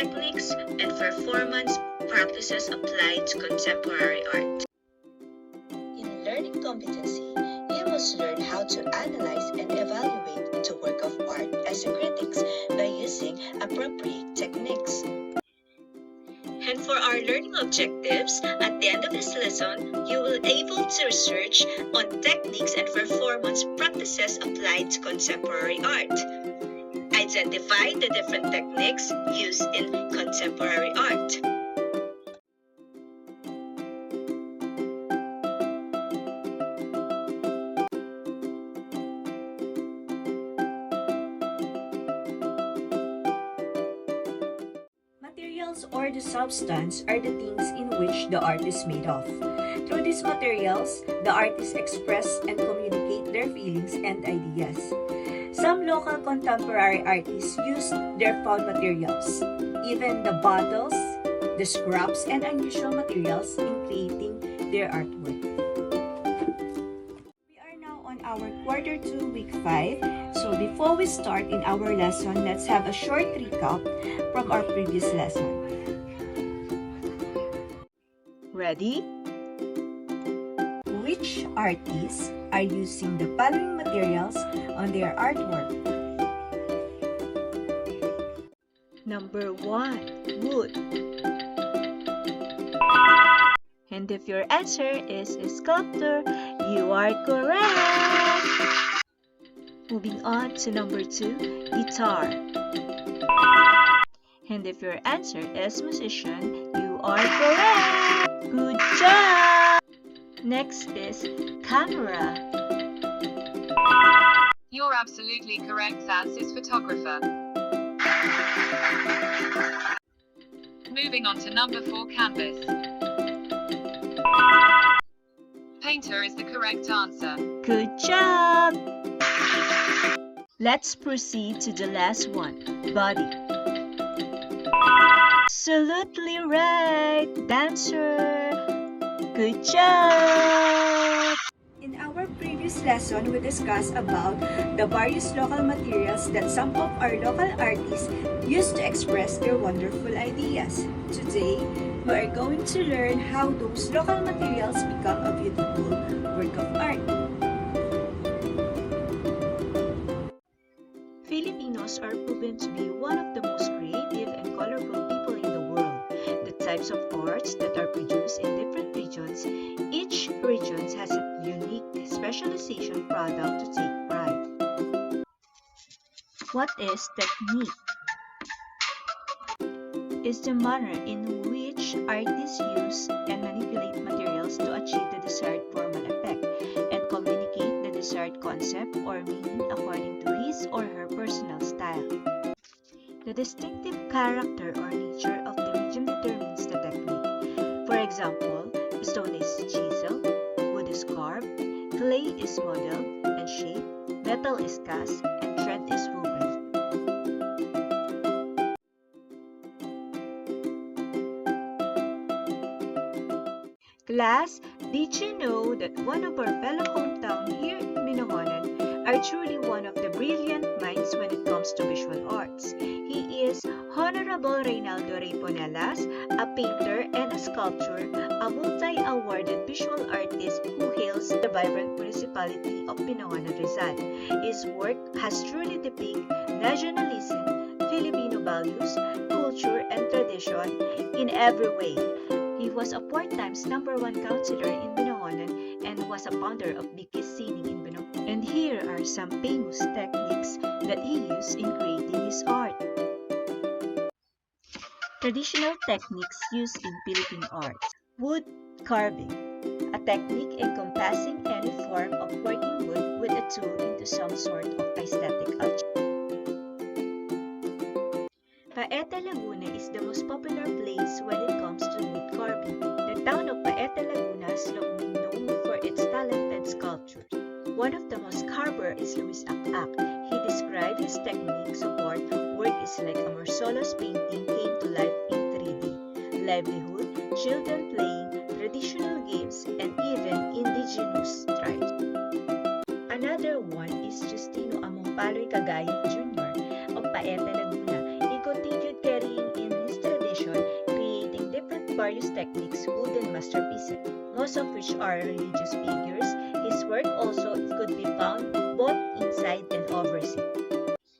techniques and performance practices applied to contemporary art. In learning competency, you must learn how to analyze and evaluate the work of art as a critics by using appropriate techniques. And for our learning objectives, at the end of this lesson, you will be able to research on techniques and performance practices applied to contemporary art. Identify the different techniques used in contemporary art. Materials or the substance are the things in which the art is made of. Through these materials, the artists express and communicate their feelings and ideas. Some local contemporary artists use their found materials, even the bottles, the scraps, and unusual materials in creating their artwork. We are now on our quarter 2, week 5. So before we start in our lesson, let's have a short recap from our previous lesson. Ready? Which artists are using the following materials on their artwork? Number 1, wood. And if your answer is a sculptor, you are correct. Moving on to number 2, guitar. And if your answer is musician, you are correct. Good job! Next is camera. You're absolutely correct, Saz is photographer. Moving on to number 4, canvas. Painter is the correct answer. Good job! Let's proceed to the last one, body. Absolutely right, dancer. Good job! In our previous lesson, we discussed about the various local materials that some of our local artists use to express their wonderful ideas. Today, we are going to learn how those local materials become a beautiful work of art. Filipinos are proven to be one of the most creative and colorful people in the world. The types of arts that are produced in different regions, each region has a unique specialization product to take pride. What is technique? Is the manner in which artists use and manipulate materials to achieve the desired formal effect and communicate the desired concept or meaning according to his or her personal style. The distinctive character or nature of the medium determines the technique. For example, stone is chiseled, wood is carved, clay is modeled and shaped, metal is cast, and thread is woven. Class, did you know that one of our fellow hometown here in Binangonan are truly one of the brilliant minds when it comes to visual arts? He is Honorable Reynaldo Reyponelas, a painter and a sculptor, a multi-awarded visual artist who hails the vibrant municipality of Binangonan, Rizal. His work has truly depicted nationalism, Filipino values, culture, and tradition in every way. He was a 4-time #1 councilor in Binangonan and was a founder of Bikis Sining in Binangonan. And here are some famous techniques that he used in creating his art. Traditional techniques used in Philippine arts. Wood carving, a technique encompassing any form of working wood with a tool into some sort of aesthetic object. Paete, Laguna is the most popular place when it comes to wood carving. The town of Paete, Laguna has long been known for its talented sculptures. One of the most carver is Luis Akak. He described his technique support work is like a Marcellus painting came to life in 3D. Livelihood, children playing, traditional games, and even indigenous tribes. Another one is Justino Among Paloy Cagayan Jr. of Paete, Laguna. He continued carrying in his various techniques wooden masterpieces, most of which are religious figures. His work also could be found both inside and overseas.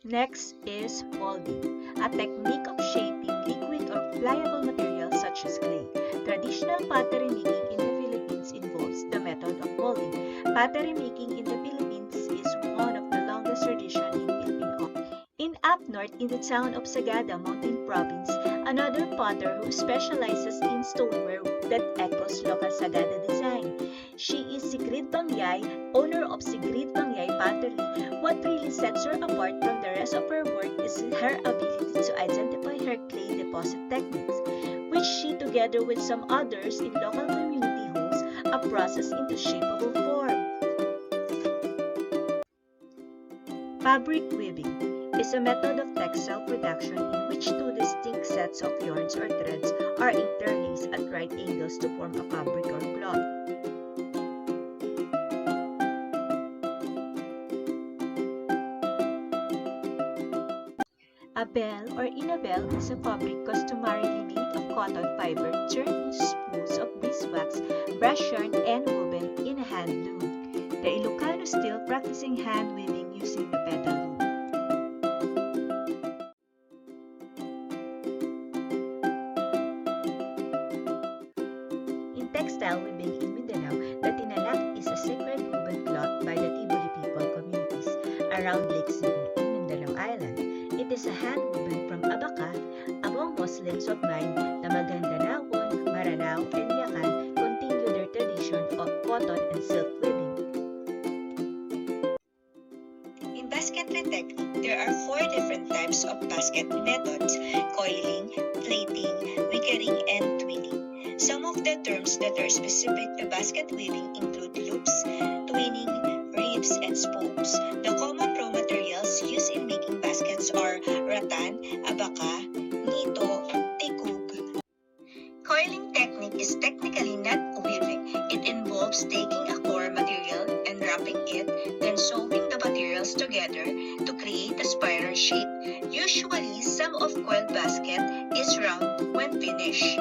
Next is molding, a technique of shaping liquid or pliable materials such as clay. Traditional pottery making in the Philippines involves the method of molding. Pottery making in the Philippines is one of the longest traditions in Philippine art. In up north in the town of Sagada, Mountain Province, another potter who specializes in stoneware that echoes local Sagada design. She is Sigrid Bangyay, owner of Sigrid Bangyay Pottery. What really sets her apart from the rest of her work is her ability to identify her clay deposit techniques, which she, together with some others in local community holds, a process into shapeable form. Fabric weaving is a method of textile production in which two distinct sets of yarns or threads are interlaced at right angles to form a fabric or cloth. A bell or inabel is a fabric customarily made of cotton fiber turned into spools of beeswax, brush yarn, and woven in a hand loom. The Ilocano still practicing hand weaving using the pedal loom. In textile weaving in Mindanao, the tinalak is a sacred woven cloth by the Tiboli people communities around Lake Cebu in Mindanao Island. It is a hand woven from abaca among Muslims of mine na Magandanawon, Maranao, and Yakan continue their tradition of cotton and silk weaving. In basketry technique, there are 4 different types of basket methods: coiling, plaiting, wickering, and twinning. Some of the terms that are specific to basket weaving include loops, twinning, ribs, and spokes. The common raw materials used in making baskets are rattan, abaca, nito, tikug. Coiling technique is technically not weaving. It involves taking a core material and wrapping it, then sewing the materials together to create a spiral shape. Usually, some of coiled basket is round when finished.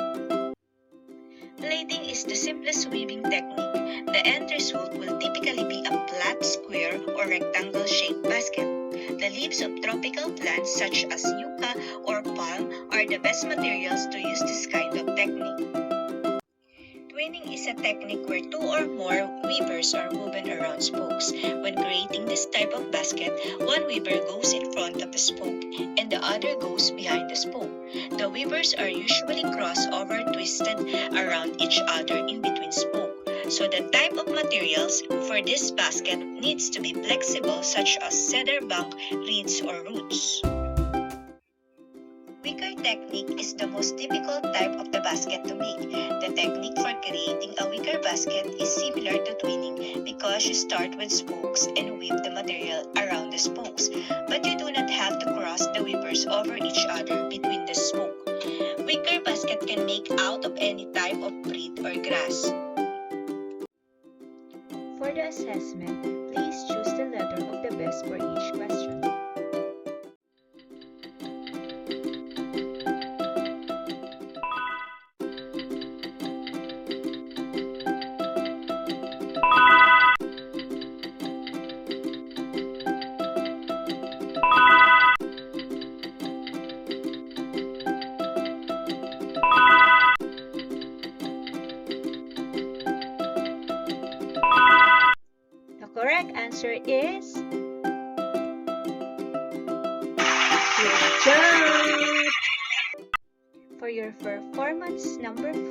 Plaiting is the simplest weaving technique. The end result will typically be a flat, square, or rectangle-shaped basket. The leaves of tropical plants such as yucca or palm are the best materials to use this kind of technique. Twinning is a technique where 2 or more weavers are woven around spokes. When creating this type of basket, one weaver goes in front of the spoke and the other goes behind the spoke. The weavers are usually cross-over twisted around each other in between spoke. So the type of materials for this basket needs to be flexible, such as cedar bark, reeds, or roots. Wicker technique is the most difficult type of the basket to make. The technique for creating a wicker basket is similar to twinning because you start with spokes and weave the material around the spokes, but you do not have to cross the weavers over each other between the spoke. Wicker basket can make out of any type of reed or grass. For the assessment, please choose the letter of the best for each question. The correct answer is good job! For your performance number 5,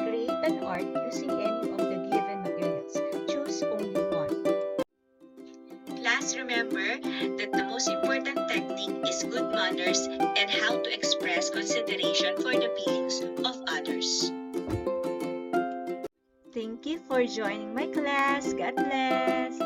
create an art using any of the given materials. Choose only one. Class, remember that the most important technique is good manners and how to express consideration for the feelings of others. Thank you for joining my class. God bless!